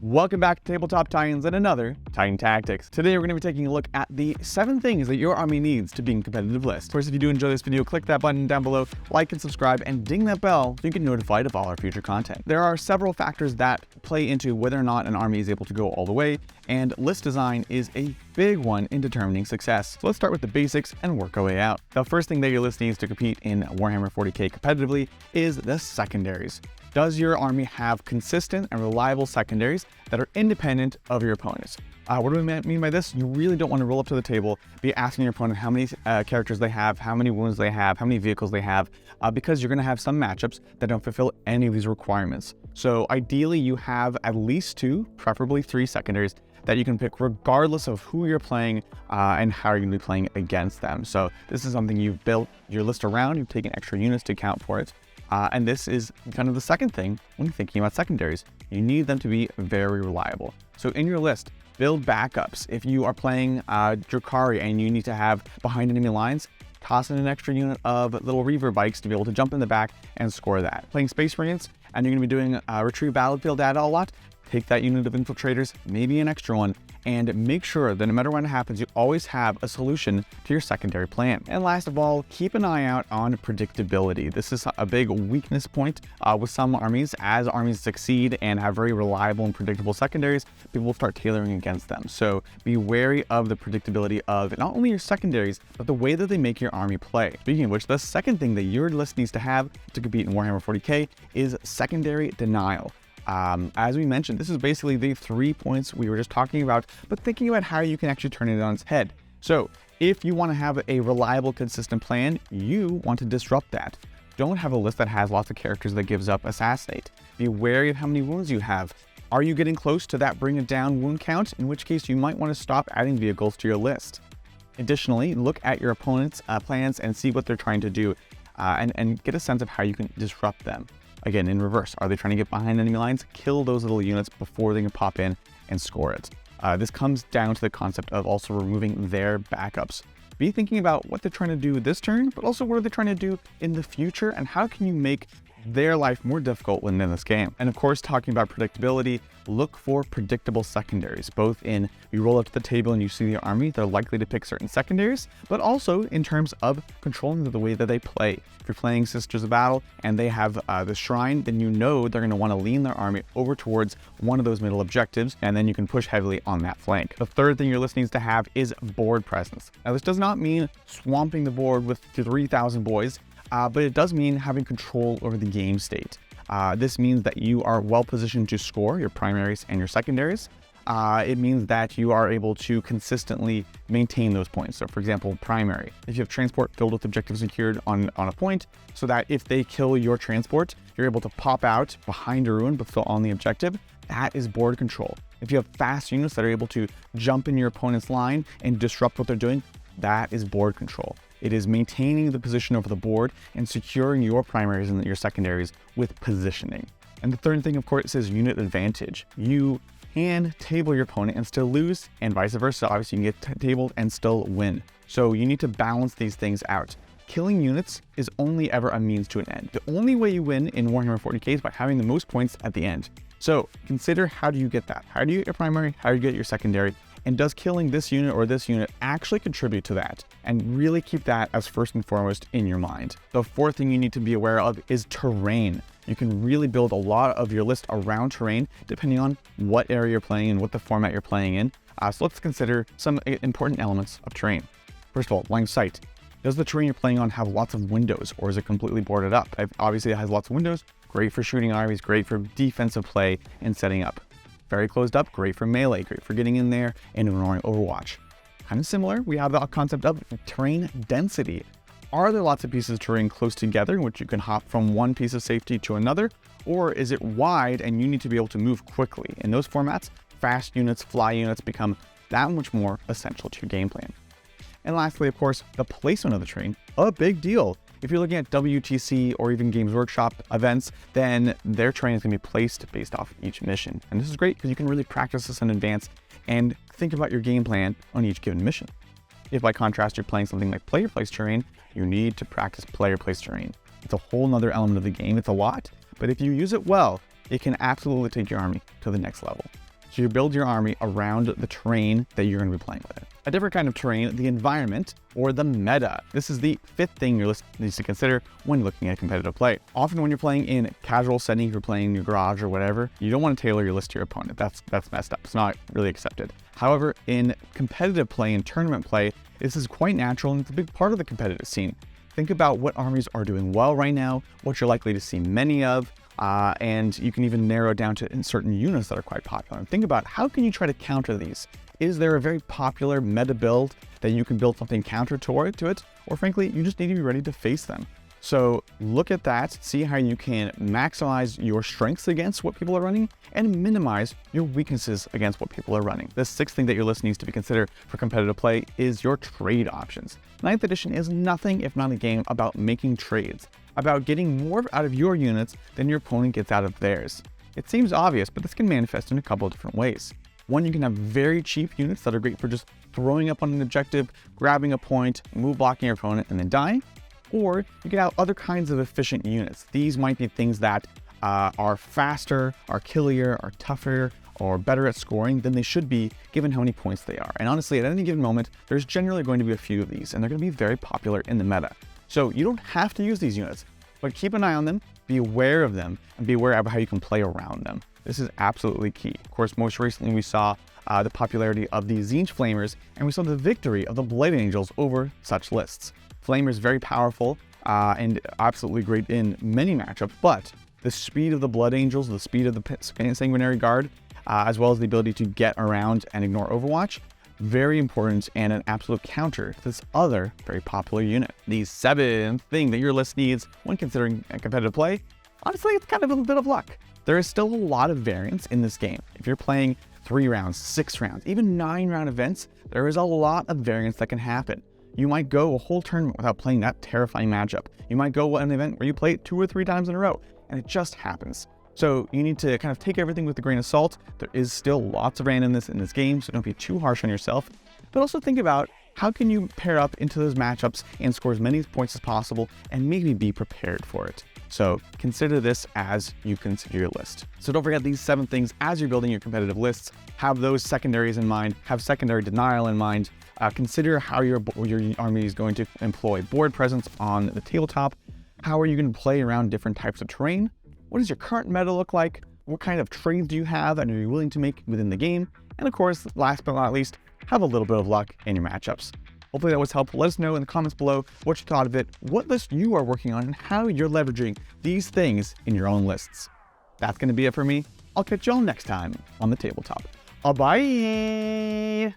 Welcome back to Tabletop Titans and another Titan Tactics. Today we're going to be taking a look at the 7 things that your army needs to be in competitive list. Of course, if you do enjoy this video, click that button down below, like and subscribe, and ding that bell so you get notified of all our future content. There are several factors that play into whether or not an army is able to go all the way, and list design is a big one in determining success. So let's start with the basics and work our way out. The first thing that your list needs to compete in Warhammer 40k competitively is the secondaries. Does your army have consistent and reliable secondaries that are independent of your opponents? What do we mean by this? You really don't want to roll up to the table, be asking your opponent how many characters they have, how many wounds they have, how many vehicles they have, because you're going to have some matchups that don't fulfill any of these requirements. So ideally, you have at least 2, preferably 3 secondaries that you can pick regardless of who you're playing and how you're going to be playing against them. So this is something you've built your list around, you've taken extra units to account for it. And this is kind of the second thing when thinking about secondaries. You need them to be very reliable. So in your list, build backups. If you are playing Drakari and you need to have behind enemy lines, toss in an extra unit of little Reaver bikes to be able to jump in the back and score that. Playing Space Marines and you're going to be doing retrieve battlefield data a lot, take that unit of infiltrators, maybe an extra one, and make sure that no matter what happens, you always have a solution to your secondary plan. And last of all, keep an eye out on predictability. This is a big weakness point with some armies. As armies succeed and have very reliable and predictable secondaries, people will start tailoring against them. So be wary of the predictability of not only your secondaries, but the way that they make your army play. Speaking of which, the second thing that your list needs to have to compete in Warhammer 40k is secondary denial. As we mentioned, this is basically the 3 points we were just talking about, but thinking about how you can actually turn it on its head. So if you want to have a reliable, consistent plan, you want to disrupt that. Don't have a list that has lots of characters that gives up assassinate. Be wary of how many wounds you have. Are you getting close to that bring it down wound count? In which case you might want to stop adding vehicles to your list. Additionally, look at your opponent's plans and see what they're trying to do and get a sense of how you can disrupt them. Again, in reverse, are they trying to get behind enemy lines? Kill those little units before they can pop in and score it. This comes down to the concept of also removing their backups. Be thinking about what they're trying to do this turn, but also what are they trying to do in the future, and how can you make their life more difficult when in this game. And of course, talking about predictability, look for predictable secondaries, both in you roll up to the table and you see the army, they're likely to pick certain secondaries, but also in terms of controlling the way that they play. If you're playing Sisters of Battle and they have the Shrine, then you know they're going to want to lean their army over towards one of those middle objectives, and then you can push heavily on that flank. The third thing your list needs to have is board presence. Now, this does not mean swamping the board with 3,000 boys, but it does mean having control over the game state. This means that you are well positioned to score your primaries and your secondaries. It means that you are able to consistently maintain those points. So for example, primary, if you have transport filled with objectives secured on a point, so that if they kill your transport, you're able to pop out behind a ruin but still on the objective, that is board control. If you have fast units that are able to jump in your opponent's line and disrupt what they're doing, that is board control. It is maintaining the position over the board and securing your primaries and your secondaries with positioning. And the third thing, of course, is unit advantage. You can table your opponent and still lose, and vice versa. Obviously, you can get tabled and still win. So you need to balance these things out. Killing units is only ever a means to an end. The only way you win in Warhammer 40k is by having the most points at the end. So consider, how do you get that? How do you get your primary? How do you get your secondary? And does killing this unit or this unit actually contribute to that? And really keep that as first and foremost in your mind. The fourth thing you need to be aware of is terrain. You can really build a lot of your list around terrain depending on what area you're playing and what the format you're playing in. So let's consider some important elements of terrain. First of all, line of sight. Does the terrain you're playing on have lots of windows, or is it completely boarded up? Obviously, it has lots of windows. Great for shooting armies, great for defensive play and setting up. Very closed up, great for melee, great for getting in there and ignoring Overwatch. Kind of similar, we have the concept of terrain density. Are there lots of pieces of terrain close together in which you can hop from one piece of safety to another? Or is it wide and you need to be able to move quickly? In those formats, fast units, fly units become that much more essential to your game plan. And lastly, of course, the placement of the terrain, a big deal. If you're looking at WTC or even Games Workshop events, then their terrain is going to be placed based off each mission. And this is great because you can really practice this in advance and think about your game plan on each given mission. If by contrast, you're playing something like player place terrain, you need to practice player place terrain. It's a whole nother element of the game. It's a lot, but if you use it well, it can absolutely take your army to the next level. So you build your army around the terrain that you're going to be playing with. A different kind of terrain, the environment or the meta. This is the fifth thing your list needs to consider when looking at competitive play. Often when you're playing in casual setting, you're playing in your garage or whatever, you don't want to tailor your list to your opponent. That's messed up. It's not really accepted. However, in competitive play and tournament play, this is quite natural and it's a big part of the competitive scene. Think about what armies are doing well right now, what you're likely to see many of, and you can even narrow it down to certain units that are quite popular. And think about how can you try to counter these? Is there a very popular meta build that you can build something counter to it? Or frankly, you just need to be ready to face them. So look at that, see how you can maximize your strengths against what people are running and minimize your weaknesses against what people are running. The sixth thing that your list needs to be considered for competitive play is your trade options. 9th edition is nothing if not a game about making trades, about getting more out of your units than your opponent gets out of theirs. It seems obvious, but this can manifest in a couple of different ways. One, you can have very cheap units that are great for just throwing up on an objective, grabbing a point, move blocking your opponent, and then dying. Or you can have other kinds of efficient units. These might be things that are faster, are killier, are tougher, or better at scoring than they should be given how many points they are. And honestly, at any given moment, there's generally going to be a few of these, and they're going to be very popular in the meta. So you don't have to use these units, but keep an eye on them, be aware of them, and be aware of how you can play around them. This is absolutely key. Of course, most recently we saw the popularity of the Tzeentch Flamers, and we saw the victory of the Blade Angels over such lists. Flamers very powerful and absolutely great in many matchups, but the speed of the Blood Angels, the speed of the Sanguinary Guard, as well as the ability to get around and ignore Overwatch, very important and an absolute counter to this other very popular unit. The seventh thing that your list needs when considering competitive play, honestly, it's kind of a bit of luck. There is still a lot of variance in this game. If you're playing 3 rounds, 6 rounds, even 9-round events, there is a lot of variance that can happen. You might go a whole tournament without playing that terrifying matchup. You might go an event where you play it 2 or 3 times in a row, and it just happens. So you need to kind of take everything with a grain of salt. There is still lots of randomness in this game, so don't be too harsh on yourself. But also think about how can you pair up into those matchups and score as many points as possible and maybe be prepared for it. So consider this as you consider your list. So don't forget these 7 things as you're building your competitive lists. Have those secondaries in mind, have secondary denial in mind. Consider how your army is going to employ board presence on the tabletop. How are you going to play around different types of terrain? What does your current meta look like? What kind of trades do you have and are you willing to make within the game? And of course, last but not least, have a little bit of luck in your matchups. Hopefully that was helpful. Let us know in the comments below what you thought of it, what list you are working on, and how you're leveraging these things in your own lists. That's going to be it for me. I'll catch y'all next time on the tabletop. Bye.